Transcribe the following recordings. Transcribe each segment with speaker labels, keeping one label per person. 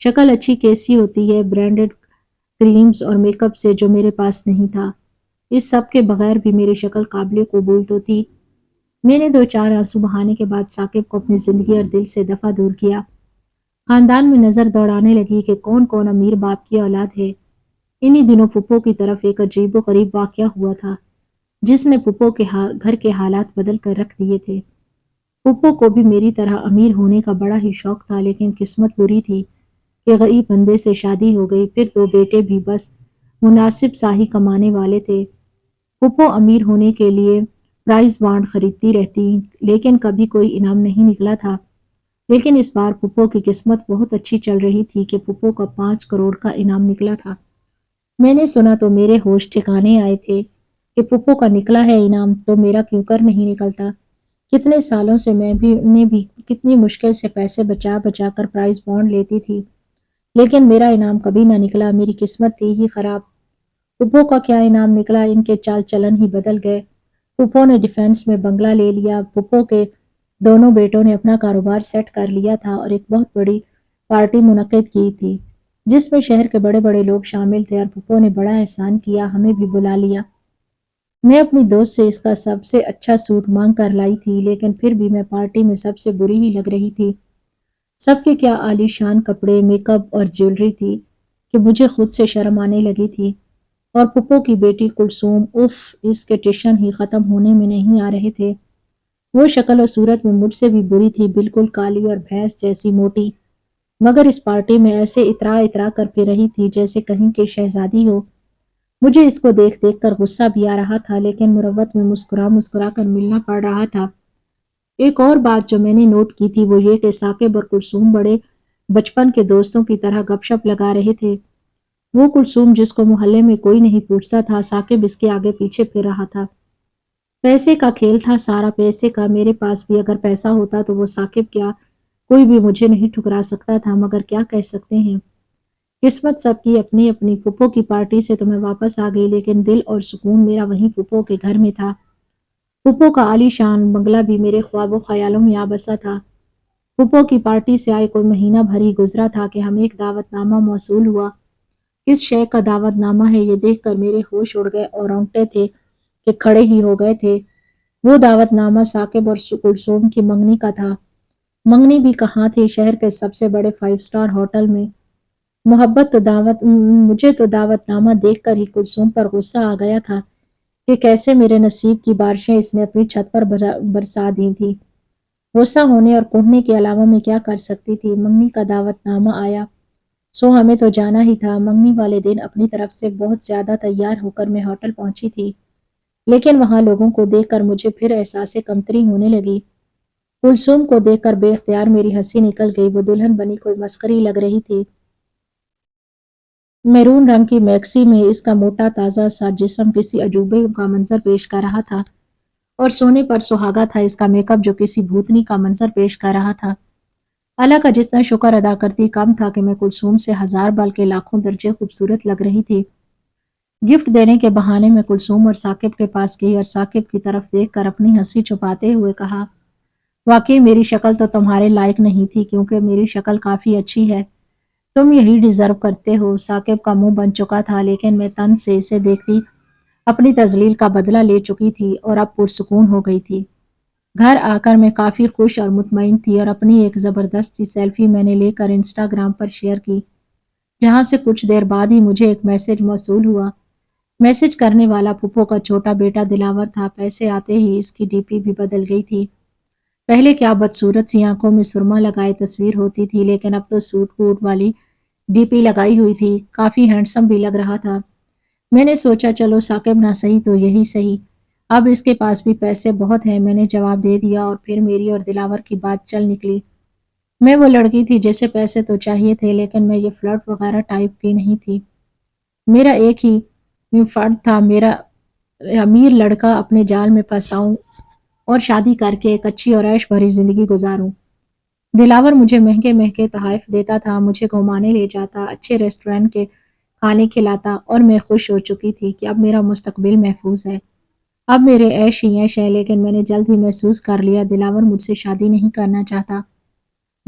Speaker 1: شکل اچھی کیسی ہوتی ہے برانڈڈ کریمز اور میک اپ سے جو میرے پاس نہیں تھا۔ اس سب کے بغیر بھی میری شکل قابل قبول تو تھی۔ میں نے دو چار آنسو بہانے کے بعد ثاقب کو اپنی زندگی اور دل سے دفعہ دور کیا۔ خاندان میں نظر دوڑانے لگی کہ کون کون امیر باپ کی اولاد ہے۔ انہی دنوں پھپھو کی طرف ایک عجیب و غریب واقعہ ہوا تھا جس نے پھپھو کے گھر کے حالات بدل کر رکھ دیے تھے۔ پھپھو کو بھی میری طرح امیر ہونے کا بڑا ہی شوق تھا، لیکن قسمت بری تھی کہ غریب بندے سے شادی ہو گئی، پھر دو بیٹے بھی بس مناسب سا ہی کمانے والے تھے۔ پھپھو امیر ہونے کے لیے پرائز بانڈ خریدتی رہتی، لیکن کبھی کوئی انعام نہیں نکلا تھا۔ لیکن اس بار پھپھو کی قسمت بہت اچھی چل رہی تھی کہ پھپھو کا 5 کروڑ کا انعام نکلا تھا۔ میں نے سنا تو میرے ہوش ٹھکانے آئے تھے کہ پھپھو کا نکلا ہے انعام تو میرا کیوں کر نہیں نکلتا۔ کتنے سالوں سے میں بھی کتنی مشکل سے پیسے بچا بچا کر پرائز بانڈ لیتی تھی، لیکن میرا انعام کبھی نہ نکلا۔ میری قسمت تھی ہی خراب۔ پھپھو کا کیا انعام نکلا، ان کے چال چلن ہی بدل گئے۔ پھپھو نے ڈیفینس میں بنگلہ لے لیا، پھپھو کے دونوں بیٹوں نے اپنا کاروبار سیٹ کر لیا تھا اور ایک بہت بڑی پارٹی منعقد کی تھی جس میں شہر کے بڑے بڑے لوگ شامل تھے، اور پھپھو نے بڑا احسان کیا، ہمیں بھی بلا لیا۔ میں اپنی دوست سے اس کا سب سے اچھا سوٹ مانگ کر لائی تھی، لیکن پھر بھی میں پارٹی میں سب سے بری ہی لگ رہی تھی۔ سب کے کیا عالی شان کپڑے، میک اپ اور جیولری تھی کہ مجھے خود سے شرم آنے لگی تھی۔ اور پھپھو کی بیٹی کلثوم، اف، اس کے ٹیشن ہی ختم ہونے میں نہیں آ رہے تھے۔ وہ شکل و صورت میں مجھ سے بھی بری تھی، بالکل کالی اور بھینس جیسی موٹی، مگر اس پارٹی میں ایسے اترا اترا کر پھر رہی تھی جیسے کہیں کی شہزادی ہو۔ مجھے اس کو دیکھ دیکھ کر غصہ بھی آ رہا تھا، لیکن مروت میں مسکرا مسکرا کر ملنا پڑ رہا تھا۔ ایک اور بات جو میں نے نوٹ کی تھی وہ یہ کہ ثاقب اور کلثوم بڑے بچپن کے دوستوں کی طرح گپ شپ لگا رہے تھے۔ وہ کلثوم جس کو محلے میں کوئی نہیں پوچھتا تھا، ثاقب اس کے آگے پیچھے پھر رہا تھا۔ پیسے کا کھیل تھا سارا، پیسے کا۔ میرے پاس بھی اگر پیسہ ہوتا تو وہ ثاقب کیا کوئی بھی مجھے نہیں ٹھکرا سکتا تھا، مگر کیا کہہ سکتے ہیں، قسمت سب کی اپنی اپنی۔ پھپھو کی پارٹی سے تو میں واپس آ گئی، لیکن دل اور سکون میرا وہیں پھپھو کے گھر میں تھا۔ پھپھو کا عالی شان بنگلہ بھی میرے خواب و خیالوں میں آ بسا تھا۔ پھپھو کی پارٹی سے آئے کوئی مہینہ بھر ہی گزرا تھا کہ ہمیں ایک دعوت نامہ موصول ہوا۔ کس شے کا دعوت نامہ ہے یہ دیکھ کر میرے ہوش اڑ گئے اور رونگٹے تھے کہ کھڑے ہی ہو گئے تھے۔ وہ دعوت نامہ ثاقب اور کلثوم کی منگنی کا تھا۔ منگنی بھی کہاں تھی، شہر کے سب سے بڑے 5 اسٹار ہوٹل میں۔ مجھے تو دعوت نامہ دیکھ کر ہی کلثوم پر غصہ آ گیا تھا کہ کیسے میرے نصیب کی بارشیں اس نے اپنی چھت پر برسا دی تھی۔ غصہ ہونے اور کونھنے کے علاوہ میں کیا کر سکتی تھی۔ منگنی کا دعوت نامہ آیا سو ہمیں تو جانا ہی تھا۔ منگنی والے دن اپنی طرف سے بہت زیادہ تیار ہو کر میں ہوٹل پہنچی تھی، لیکن وہاں لوگوں کو دیکھ کر مجھے پھر احساس کمتری ہونے لگی۔ کلثوم کو دیکھ کر بے اختیار میری ہنسی نکل گئی۔ وہ دلہن بنی کوئی مسخری لگ رہی تھی۔ میرون رنگ کی میکسی میں اس کا موٹا تازہ سا جسم کسی عجوبے کا منظر پیش کر رہا تھا، اور سونے پر سہاگا تھا اس کا میک اپ جو کسی بھوتنی کا منظر پیش کر رہا تھا۔ اللہ کا جتنا شکر ادا کرتی کم تھا کہ میں کلثوم سے 1000 بلکہ لاکھوں درجے خوبصورت لگ رہی تھی۔ گفٹ دینے کے بہانے میں کلثوم اور ثاقب کے پاس گئی اور ثاقب کی طرف دیکھ کر اپنی ہنسی چھپاتے ہوئے کہا، واقعی میری شکل تو تمہارے لائق نہیں تھی، کیونکہ میری شکل کافی اچھی ہے، تم یہی ڈیزرو کرتے ہو۔ ثاقب کا منہ بن چکا تھا، لیکن میں تن سے اسے دیکھتی اپنی تذلیل کا بدلہ لے چکی تھی اور اب پرسکون ہو گئی تھی۔ گھر آ کر میں کافی خوش اور مطمئن تھی، اور اپنی ایک زبردست سی سیلفی میں نے لے کر انسٹاگرام پر شیئر کی، جہاں سے کچھ دیر بعد ہی مجھے ایک میسج موصول ہوا۔ میسج کرنے والا پھپھو کا چھوٹا بیٹا دلاور تھا۔ پیسے آتے ہی اس کی ڈی پی بھی بدل گئی تھی۔ پہلے کیا بدصورت سی آنکھوں میں سرما لگائے تصویر ہوتی تھی، لیکن اب تو سوٹ کوٹ والی ڈی پی لگائی ہوئی تھی، کافی ہینڈسم بھی لگ رہا تھا۔ میں نے سوچا چلو ثاقب نہ صحیح تو یہی صحیح، اب اس کے پاس بھی پیسے بہت ہیں۔ میں نے جواب دے دیا اور پھر میری اور دلاور کی بات چل نکلی۔ میں وہ لڑکی تھی جسے پیسے تو چاہیے تھے، لیکن میں یہ فلرٹ وغیرہ ٹائپ کی نہیں تھی۔ میرا ایک ہی فرد تھا، میرا امیر لڑکا اپنے جال میں پھنساؤں اور شادی کر کے ایک اچھی اور عیش بھری زندگی گزاروں۔ دلاور مجھے مہنگے مہنگے تحائف دیتا تھا، مجھے گھمانے لے جاتا، اچھے ریسٹورینٹ کے کھانے کھلاتا، اور میں خوش ہو چکی تھی کہ اب میرا مستقبل محفوظ ہے، اب میرے عیش ہی عیش ہے۔ لیکن میں نے جلد ہی محسوس کر لیا دلاور مجھ سے شادی نہیں کرنا چاہتا۔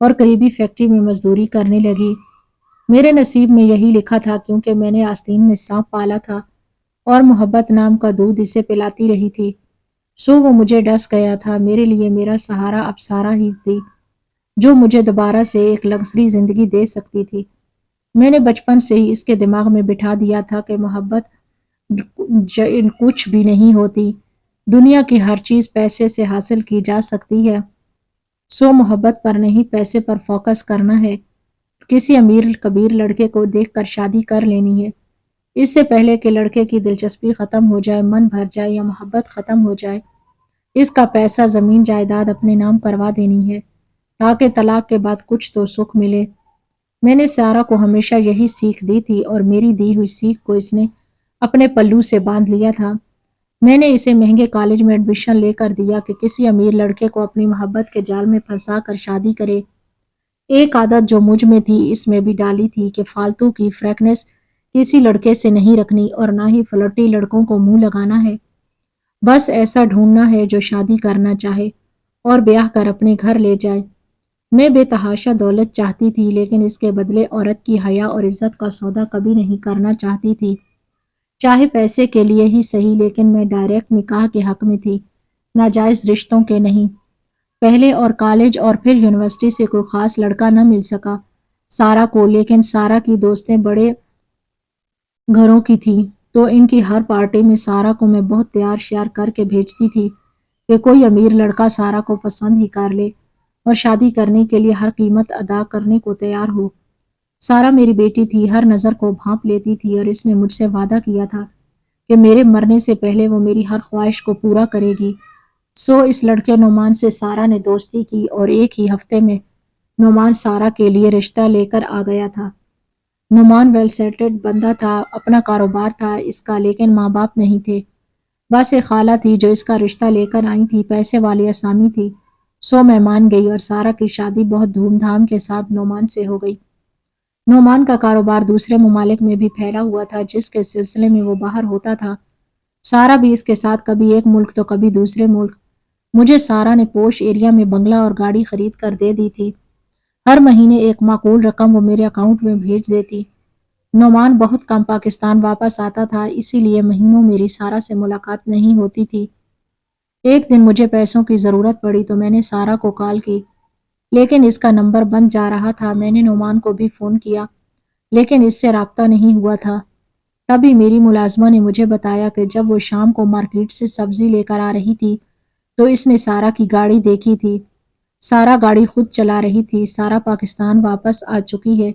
Speaker 1: اور قریبی فیکٹری میں مزدوری کرنے لگی۔ میرے نصیب میں یہی لکھا تھا، کیونکہ میں نے آستین میں سانپ پالا تھا اور محبت نام کا دودھ اسے پلاتی رہی تھی۔ سو وہ مجھے ڈس گیا تھا۔ میرے لیے میرا سہارا اب سارا ہی تھی، جو مجھے دوبارہ سے ایک لگژری زندگی دے سکتی تھی۔ میں نے بچپن سے ہی اس کے دماغ میں بٹھا دیا تھا کہ محبت کچھ بھی نہیں ہوتی، دنیا کی ہر چیز پیسے سے حاصل کی جا سکتی ہے۔ سو محبت پر نہیں، پیسے پر فوکس کرنا ہے۔ کسی امیر کبیر لڑکے کو دیکھ کر شادی کر لینی ہے، اس سے پہلے کہ لڑکے کی دلچسپی ختم ہو جائے، من بھر جائے یا محبت ختم ہو جائے۔ اس کا پیسہ، زمین جائیداد اپنے نام کروا دینی ہے، تاکہ طلاق کے بعد کچھ تو سکھ ملے۔ میں نے سارا کو ہمیشہ یہی سیکھ دی تھی، اور میری دی ہوئی سیکھ کو اس نے اپنے پلو سے باندھ لیا تھا۔ میں نے اسے مہنگے کالج میں ایڈمیشن لے کر دیا کہ کسی امیر لڑکے کو اپنی محبت کے جال میں پھنسا کر شادی کرے۔ ایک عادت جو مجھ میں تھی اس میں بھی ڈالی تھی کہ فالتو کی فریکنس کسی لڑکے سے نہیں رکھنی، اور نہ ہی فلرٹی لڑکوں کو منہ لگانا ہے۔ بس ایسا ڈھونڈنا ہے جو شادی کرنا چاہے اور بیاہ کر اپنے گھر لے جائے۔ میں بے تحاشا دولت چاہتی تھی، لیکن اس کے بدلے عورت کی حیا اور عزت کا سودا کبھی نہیں کرنا چاہتی تھی، چاہے پیسے کے لیے ہی صحیح۔ لیکن میں ڈائریکٹ نکاح کے حق میں تھی، ناجائز رشتوں کے نہیں۔ پہلے اور کالج اور پھر یونیورسٹی سے کوئی خاص لڑکا نہ مل سکا سارا کو، لیکن سارا کی دوستیں بڑے گھروں کی تھی، تو ان کی ہر پارٹی میں سارا کو میں بہت تیار شیار کر کے بھیجتی تھی کہ کوئی امیر لڑکا سارا کو پسند ہی کر لے اور شادی کرنے کے لیے ہر قیمت ادا کرنے کو تیار ہو۔ سارا میری بیٹی تھی، ہر نظر کو بھانپ لیتی تھی، اور اس نے مجھ سے وعدہ کیا تھا کہ میرے مرنے سے پہلے وہ میری ہر خواہش کو پورا کرے گی۔ سو اس لڑکے نعمان سے سارا نے دوستی کی، اور ایک ہی ہفتے میں نعمان سارا کے لیے رشتہ لے کر آ گیا تھا۔ نعمان ویل سیٹلڈ بندہ تھا، اپنا کاروبار تھا اس کا، لیکن ماں باپ نہیں تھے۔ بس ایک خالہ تھی جو اس کا رشتہ لے کر آئی تھی، پیسے والی اسامی تھی۔ سو میں مان گئی، اور سارا کی شادی بہت دھوم دھام کے ساتھ نعمان سے ہو گئی۔ نعمان کا کاروبار دوسرے ممالک میں بھی پھیلا ہوا تھا، جس کے سلسلے میں وہ باہر ہوتا تھا۔ سارا بھی اس کے ساتھ کبھی ایک ملک تو کبھی دوسرے ملک۔ مجھے سارا نے پوش ایریا میں بنگلہ اور گاڑی خرید کر دے دی تھی۔ ہر مہینے ایک معقول رقم وہ میرے اکاؤنٹ میں بھیج دیتی۔ نعمان بہت کم پاکستان واپس آتا تھا، اسی لیے مہینوں میری سارا سے ملاقات نہیں ہوتی تھی۔ ایک دن مجھے پیسوں کی ضرورت پڑی تو میں نے سارا کو کال کی، لیکن اس کا نمبر بند جا رہا تھا۔ میں نے نعمان کو بھی فون کیا، لیکن اس سے رابطہ نہیں ہوا تھا۔ تبھی میری ملازمہ نے مجھے بتایا کہ جب وہ شام کو مارکیٹ سے سبزی لے کر آ رہی تھی تو اس نے سارا کی گاڑی دیکھی تھی۔ سارا گاڑی خود چلا رہی تھی۔ سارا پاکستان واپس آ چکی ہے۔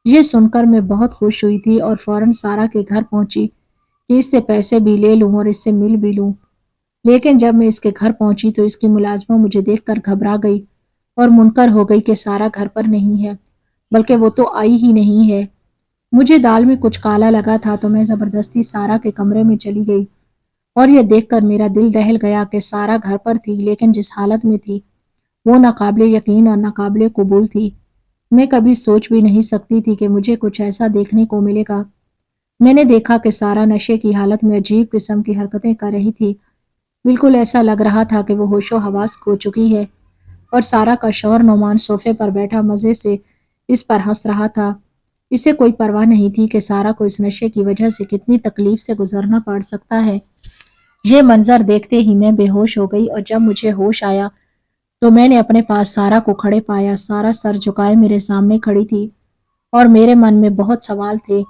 Speaker 1: یہ سن کر میں بہت خوش ہوئی تھی، اور فوراً سارا کے گھر پہنچی کہ اس سے پیسے بھی لے لوں اور اس سے مل بھی لوں۔ لیکن جب میں اس کے گھر پہنچی تو اس کی ملازمہ مجھے دیکھ کر گھبرا گئی اور منکر ہو گئی کہ سارا گھر پر نہیں ہے، بلکہ وہ تو آئی ہی نہیں ہے۔ مجھے دال میں کچھ کالا لگا تھا تو میں زبردستی سارا کے کمرے میں چلی گئی، اور یہ دیکھ کر میرا دل دہل گیا کہ سارا گھر پر تھی، لیکن جس حالت میں تھی وہ ناقابل یقین اور ناقابل قبول تھی۔ میں کبھی سوچ بھی نہیں سکتی تھی کہ مجھے کچھ ایسا دیکھنے کو ملے گا۔ میں نے دیکھا کہ سارا نشے کی حالت میں عجیب قسم کی حرکتیں کر رہی تھی۔ بالکل ایسا لگ رہا تھا کہ وہ ہوش و حواس کھو چکی ہے، اور سارا کا شوہر نعمان صوفے پر بیٹھا مزے سے اس پر ہنس رہا تھا۔ اسے کوئی پرواہ نہیں تھی کہ سارا کو اس نشے کی وجہ سے کتنی تکلیف سے گزرنا پڑ سکتا ہے۔ یہ منظر دیکھتے ہی میں بے ہوش ہو گئی، اور جب مجھے ہوش آیا تو میں نے اپنے پاس سارا کو کھڑے پایا۔ سارا سر جھکائے میرے سامنے کھڑی تھی، اور میرے من میں بہت سوال تھے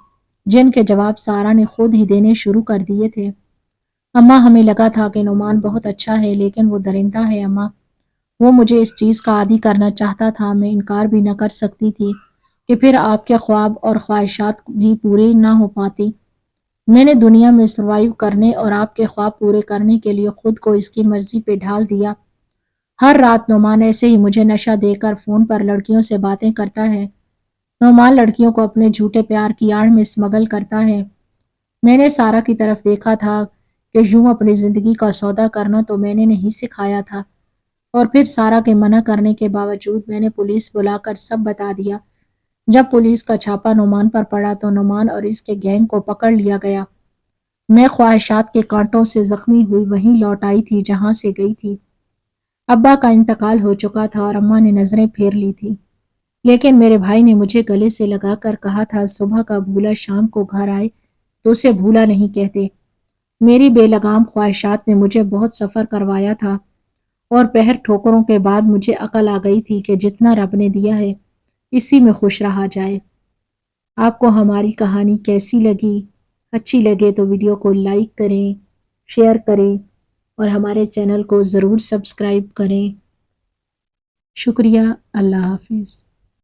Speaker 1: جن کے جواب سارا نے خود ہی دینے شروع کر دیے تھے۔ اماں، ہمیں لگا تھا کہ نعمان بہت اچھا ہے، لیکن وہ درندہ ہے اماں۔ وہ مجھے اس چیز کا عادی کرنا چاہتا تھا۔ میں انکار بھی نہ کر سکتی تھی کہ پھر آپ کے خواب اور خواہشات بھی پورے نہ ہو پاتی۔ میں نے دنیا میں سروائیو کرنے اور آپ کے خواب پورے کرنے کے لیے خود کو اس کی مرضی پہ ڈھال دیا۔ ہر رات نعمان ایسے ہی مجھے نشہ دے کر فون پر لڑکیوں سے باتیں کرتا ہے۔ نعمان لڑکیوں کو اپنے جھوٹے پیار کی آڑ میں اسمگل کرتا ہے۔ میں نے سارا کی طرف دیکھا تھا کہ یوں اپنی زندگی کا سودا کرنا تو میں نے نہیں سکھایا تھا، اور پھر سارا کے منع کرنے کے باوجود میں نے پولیس بلا کر سب بتا دیا۔ جب پولیس کا چھاپا نعمان پر پڑا تو نعمان اور اس کے گینگ کو پکڑ لیا گیا۔ میں خواہشات کے کانٹوں سے زخمی ہوئی وہیں لوٹ آئی تھی جہاں سے گئی تھی۔ ابا کا انتقال ہو چکا تھا اور اماں نے نظریں پھیر لی تھی۔ لیکن میرے بھائی نے مجھے گلے سے لگا کر کہا تھا، صبح کا بھولا شام کو گھر آئے تو اسے بھولا نہیں کہتے۔ میری بے لگام خواہشات نے مجھے بہت سفر کروایا تھا، اور پہر ٹھوکروں کے بعد مجھے عقل آ گئی تھی کہ جتنا رب نے دیا ہے اسی میں خوش رہا جائے۔ آپ کو ہماری کہانی کیسی لگی؟ اچھی لگے تو ویڈیو کو لائک کریں، شیئر کریں اور ہمارے چینل کو ضرور سبسکرائب کریں۔ شکریہ۔ اللہ حافظ۔